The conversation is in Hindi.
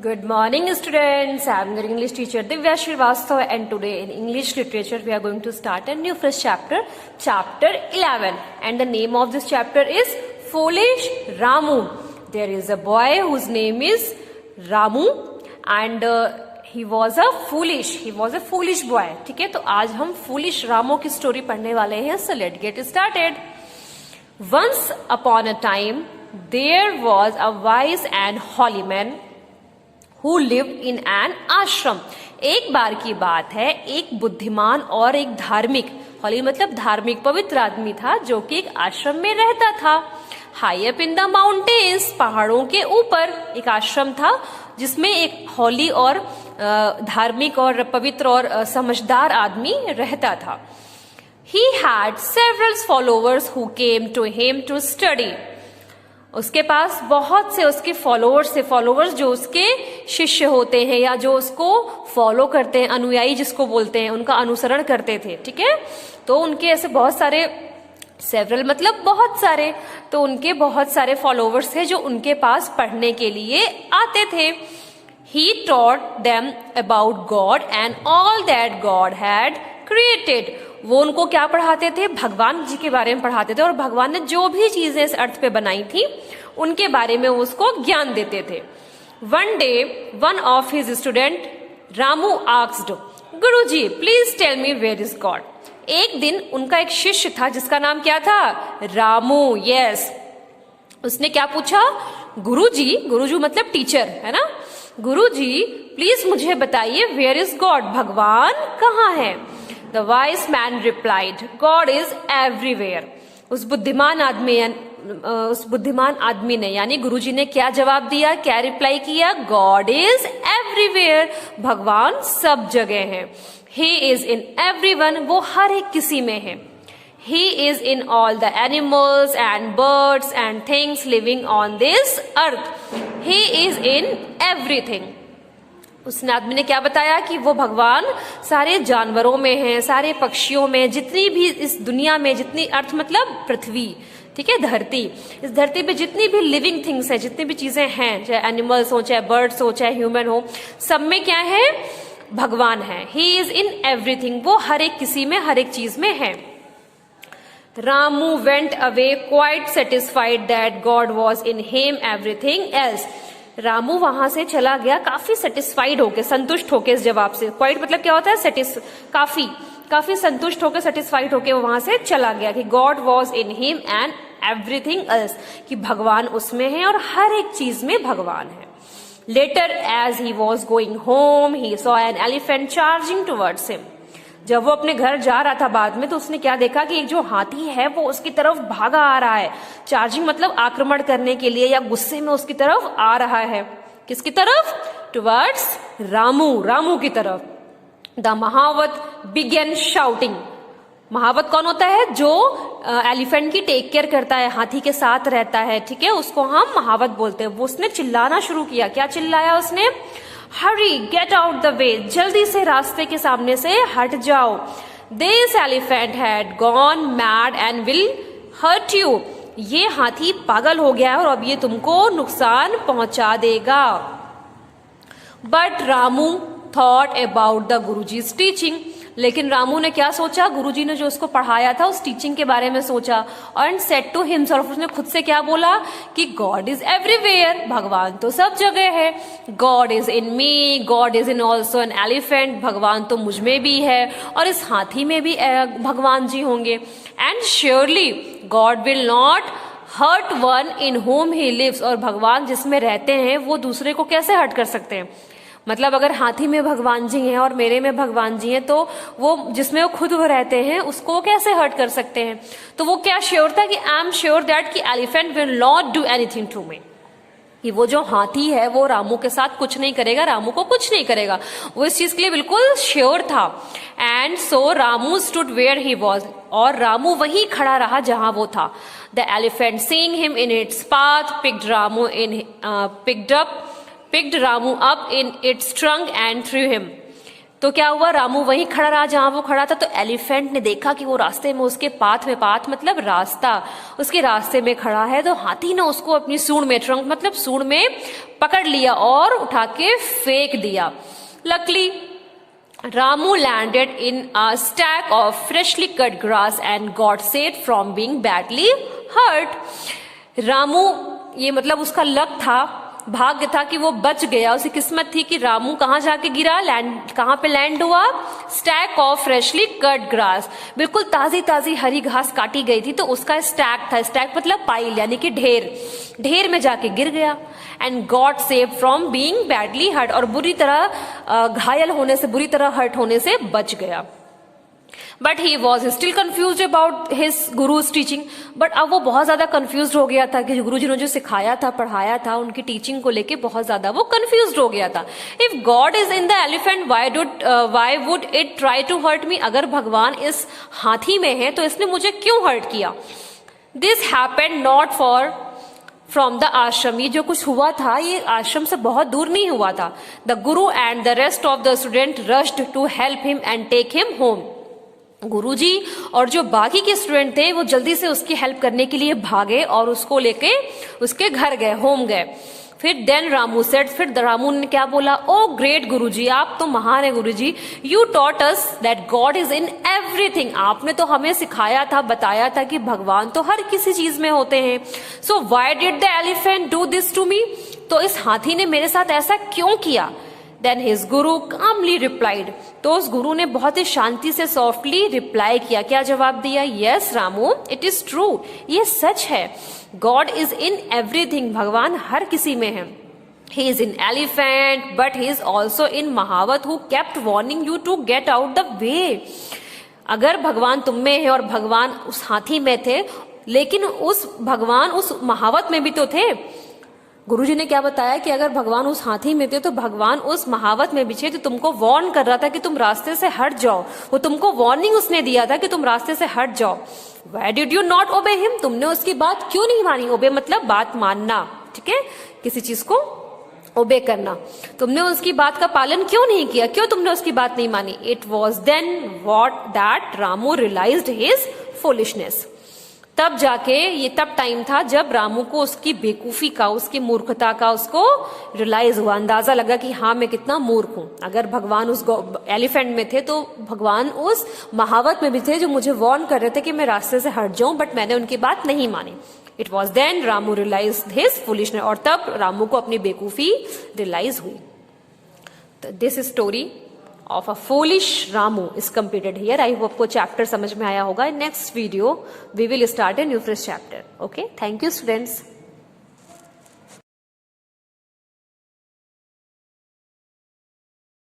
Good morning, students. I am your English teacher Divya Shrivastava, and today in English literature we are going to start a new fresh chapter, chapter 11. And the name of this chapter is Foolish Ramu. There is a boy whose name is Ramu, and he was a foolish boy. ठीक है, तो आज हम foolish Ramu की story पढ़ने वाले हैं. So let's get started. Once upon a time, there was a wise and holy man who lived in an ashram. एक बार की बात है, एक बुद्धिमान और एक धार्मिक, होली मतलब धार्मिक पवित्र आदमी था जो कि एक आश्रम में रहता था. High up in the mountains, पहाड़ों के ऊपर एक आश्रम था जिसमें एक होली और धार्मिक और पवित्र और समझदार आदमी रहता था. He had several followers who came to him to study. उसके पास बहुत से उसके फॉलोअर्स जो उसके शिष्य होते हैं या जो उसको फॉलो करते हैं, अनुयायी जिसको बोलते हैं, उनका अनुसरण करते थे. ठीक है, तो उनके ऐसे बहुत सारे, सेवरल मतलब बहुत सारे, तो उनके बहुत सारे फॉलोअर्स थे जो उनके पास पढ़ने के लिए आते थे. He taught them about God and all that God had created. वो उनको क्या पढ़ाते थे? भगवान जी के बारे में पढ़ाते थे और भगवान ने जो भी चीजें इस अर्थ पे बनाई थी उनके बारे में उसको ज्ञान देते थे. One day, one of his student Ramu asked, Guruji, please tell me where is God. एक दिन उनका एक शिष्य था जिसका नाम क्या था? रामू. यस, उसने क्या पूछा? गुरुजी मतलब टीचर है ना. गुरुजी प्लीज मुझे बताइए, वेयर इज गॉड, भगवान कहाँ है? The wise man replied, God is everywhere. उस बुद्धिमान आदमी ने यानी गुरुजी ने क्या जवाब दिया, क्या रिप्लाई किया? God is everywhere. भगवान सब जगह है. He is in everyone. वो हर एक किसी में है. He is in all the animals and birds and things living on this earth. He is in everything. उसने आदमी ने क्या बताया कि वो भगवान सारे जानवरों में है, सारे पक्षियों में, जितनी भी इस दुनिया में, जितनी अर्थ मतलब पृथ्वी, ठीक है, धरती, इस धरती पे जितनी भी लिविंग थिंग्स है, जितनी भी चीजें हैं, चाहे एनिमल्स हो, चाहे बर्ड्स हो, चाहे ह्यूमन हो, सब में क्या है? भगवान है. He is in everything. वो हर एक किसी में, हर एक चीज में है. Ramu went away quite satisfied that God was in him everything else. Ramu वहां से चला गया काफी सेटिस्फाइड होके, संतुष्ट होके इस जवाब से. क्वाइट मतलब क्या होता है? काफी संतुष्ट होकर, सेटिस्फाइड होके वो वहां से चला गया कि God was in him and everything else, कि भगवान उसमें है और हर एक चीज में भगवान है. Later as he was going home he saw an elephant charging towards him. जब वो अपने घर जा रहा था बाद में, तो उसने क्या देखा कि एक जो हाथी है वो उसकी तरफ भागा आ रहा है. चार्जिंग मतलब आक्रमण करने के लिए या गुस्से में उसकी तरफ आ रहा है. किसकी तरफ? टुवर्ड्स रामू की तरफ. द महावत बिगेन शाउटिंग. महावत कौन होता है? जो एलिफेंट की टेक केयर करता है, हाथी के साथ रहता है, ठीक है, उसको हम महावत बोलते हैं. वो उसने चिल्लाना शुरू किया. क्या चिल्लाया उसने? Hurry, get out the way, जल्दी से रास्ते के सामने से हट जाओ. This elephant had gone mad and will hurt you. ये हाथी पागल हो गया है और अब ये तुमको नुकसान पहुंचा देगा. But Ramu thought about the Guruji's teaching. लेकिन रामू ने क्या सोचा? गुरुजी ने जो उसको पढ़ाया था उस टीचिंग के बारे में सोचा. और सेड टू हिमसेल्फ, उसने खुद से क्या बोला कि गॉड इज एवरीवेयर, भगवान तो सब जगह है. God is in me, God is in also an elephant, भगवान तो मुझ में भी है और इस हाथी में भी भगवान जी होंगे. And surely God will not hurt one in whom he lives. और भगवान जिसमें रहते हैं वो दूसरे को कैसे हर्ट कर सकते हैं? मतलब अगर हाथी में भगवान जी हैं और मेरे में भगवान जी हैं, तो वो जिसमें वो खुद रहते हैं उसको कैसे हर्ट कर सकते हैं? तो वो क्या श्योर था कि आई एम श्योर दैट कि elephant will not do anything to me, कि वो जो हाथी है वो रामू के साथ कुछ नहीं करेगा, रामू को कुछ नहीं करेगा. वो इस चीज के लिए बिल्कुल श्योर था. And so Ramu stood where he was. और रामू वहीं खड़ा रहा जहां वो था. The elephant seeing him in its path picked Ramu up in its trunk and threw him. तो क्या हुआ, रामू वहीं खड़ा रहा जहां वो खड़ा था। तो एलिफेंट ने देखा कि वो रास्ते में उसके पाथ मतलब रास्ता, उसके रास्ते में खड़ा है। तो हाथी ने उसको अपनी सूंड में, ट्रंक मतलब सूंड में पकड़ लिया और उठा के फेंक दिया। Luckily Ramu landed in a stack of freshly cut grass and got saved from being badly hurt. Ramu, ये मतलब उसका लक था, भाग्य था कि वो बच गया, उसी किस्मत थी कि रामू कहाँ जाके गिरा, लैंड कहाँ पे लैंड हुआ, stack of freshly cut grass, बिल्कुल ताजी ताजी हरी घास काटी गई थी तो उसका स्टैक था, स्टैक मतलब पाइल यानी कि ढेर, ढेर में जाके गिर गया। And got save from being badly hurt, और बुरी तरह घायल होने से, बुरी तरह हर्ट होने से बच गया। But he was still confuse about his guru's teaching, but अब वो बहुत ज्यादा कंफ्यूज हो गया था कि गुरु जी ने जो सिखाया था, पढ़ाया था, उनकी टीचिंग को लेके बहुत ज्यादा वो कंफ्यूज हो गया था। If God is in the elephant why would it try to hurt me, अगर भगवान इस हाथी में है तो इसने मुझे क्यों हर्ट किया। This happened not for from the आश्रम, ये जो कुछ हुआ था ये आश्रम से बहुत दूर नहीं हुआ था। The guru and the rest of the student rushed to help him and take him home, guruji और जो बाकी के स्टूडेंट थे वो जल्दी से उसकी हेल्प करने के लिए भागे और उसको लेके उसके घर गए, होम गए। फिर देन रामू सेड, फिर रामू ने क्या बोला, ओ ग्रेट गुरुजी, आप तो महान है guruji, you taught us that God is in everything, आपने तो हमें सिखाया था, बताया था कि भगवान तो हर किसी चीज में होते हैं। So why did the elephant do this to me, तो इस हाथी ने मेरे साथ ऐसा क्यों किया। देन हिज गुरु कामली रिप्लाइड, तो उस गुरु ने बहुत ही शांति से सॉफ्टली रिप्लाई किया, क्या जवाब दिया, yes Ramu it is true, ये सच है, गॉड इज इन एवरीथिंग, भगवान हर किसी में है। He is in elephant but he is also in mahout who kept warning you to get out the way, अगर भगवान तुम में है और भगवान उस हाथी में थे, लेकिन उस भगवान उस महावत में भी तो थे। गुरुजी ने क्या बताया कि अगर भगवान उस हाथी में थे तो भगवान उस महावत में भी थे, तो तुमको वार्न कर रहा था कि तुम रास्ते से हट जाओ, वो तुमको वार्निंग उसने दिया था कि तुम रास्ते से हट जाओ। Why did you not obey him, तुमने उसकी बात क्यों नहीं मानी, ओबे मतलब बात मानना, ठीक है, किसी चीज को ओबे करना, तुमने उसकी बात का पालन क्यों नहीं किया, क्यों तुमने उसकी बात नहीं मानी। It was then what that Ramu realised his foolishness, तब जाके ये तब टाइम था जब रामू को उसकी बेकूफी का, उसकी मूर्खता का उसको रियलाइज हुआ, अंदाजा लगा कि हाँ मैं कितना मूर्ख हूं, अगर भगवान उस एलिफेंट में थे तो भगवान उस महावत में भी थे जो मुझे वार्न कर रहे थे कि मैं रास्ते से हट जाऊं, बट मैंने उनकी बात नहीं मानी। It was then Ramu realise his foolishness, और तब रामू को अपनी बेकूफी रियलाइज हुई। This story of a foolish Ramu is completed here. I hope आपको चैप्टर समझ में आया होगा. In next video we will start a new fresh chapter. Okay, thank you students.